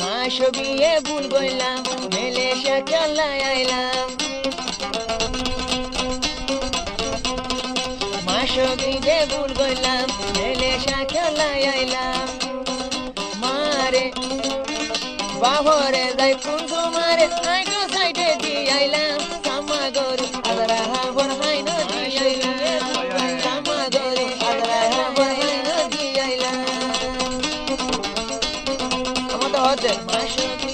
মাসবিয়ে ভুল গইলাম মেলেশিয়া খেলায় আইলাম মাসবিয়ে ভুল গইলাম মেলেশিয়া খেলায় আইলাম মারে বাহরে যাই কুন্দু মারে আইটো সাইডে দি আইলাম সামাগর আদরা হাবর হাইনো দি আইলাম সামাগর আদরা হাবর হাইনো দি আইলাম আমাদের হতে মাসবি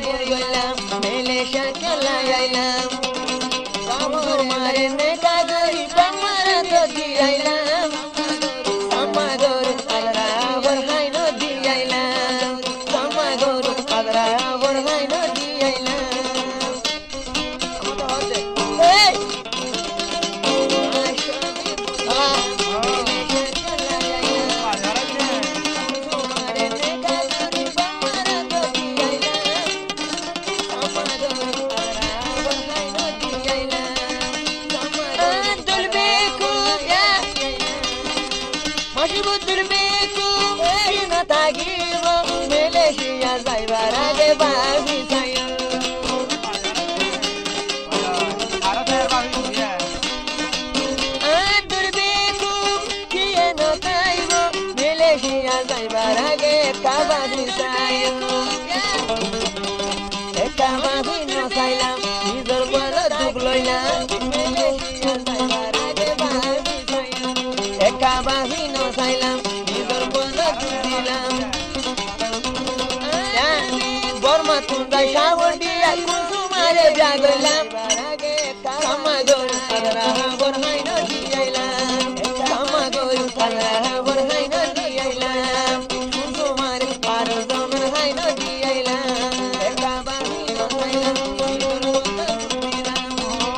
ভুল গইলাম মেলেশিয়া খেলায় আইলাম বাহর মারে নেকা গরি বামারা তো দি আইলাম সামাগর আদরা হাবর হাইনো দি আইলাম সামাগর আদরা হাবর হাইনো দি আইলাম আমাদের হতে এই মেলেশিয়া যাইবার আগে বাবি চাইও মেলেশিয়া যাইবার আগে কাবাবি চাইও কাবাবি নচাইলাম নিজর বড় দুঃখ লইলাম মেলেশিয়া যাইবার আগে বাবি চাইও কাবাবি নচাইলাম নিজর বড় দুঃখ দিলাম বর্মা তুন্দাই সাবর দিয়া কুসুমারে জাগলাম সামাগর আদরা হাবর হাইনো দি আইলাম সামাগর আদরা হাবর হাইনো দি আইলাম কুসুমারে আর জমর হাইনো দি আইলাম কাবাবি নচাইলাম নিজর বন্ধ দিলাম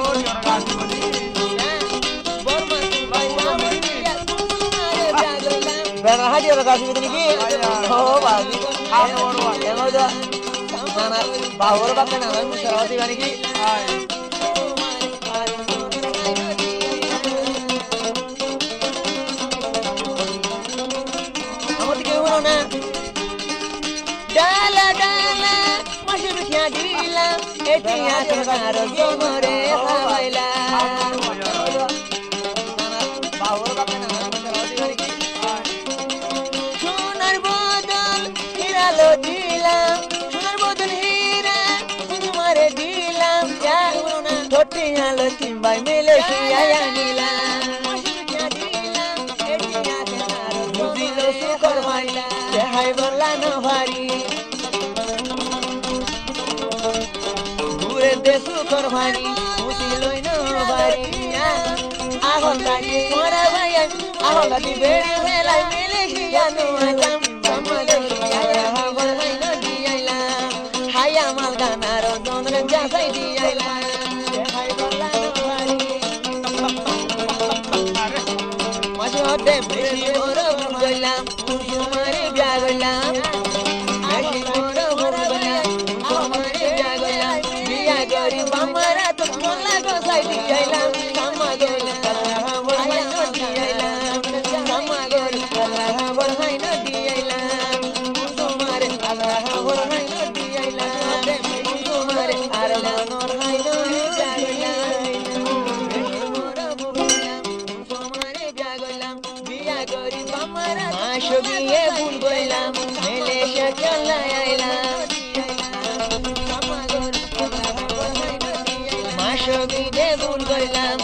বর্মা তুন্দাই সাবর দিয়া কুসুমারে জাগলাম বেড়া হাডিয়া গাছি দিনি কি ও বাজি এমন mana bahur bakal nama musyawarati bani ki amot ke uno na dala dala masih bikhya dila etiya karo zomore khawaila bahur bakal nama musyawarati bani ki sonar bodol hiralo dilam Totialo timbai Malaysia nilam Mudilo sukor maila Jehai berlana bari Gure de sukor mani Mudilo ino bari Ahol lagi mora bayan Ahol lagi beri helai Malaysia no ajam Samagal Yaya hawal haino di ailam Haya malganaro Donren jasai di ailam Dem beshi boro gullam tumare byagullam beshi boro gullam tumare byagullam biya gori bamara to kolla go saidi ailam samagol kalla bor haino di ailam samagol kalla bor haino di ailam tumare kalla bor haino di ailam tumare arla nor haino di ailam মাসবিয়ে ভুল গইলাম মেলেশিয়া খেলায় আইলাম মাসবিয়ে ভুল গইলাম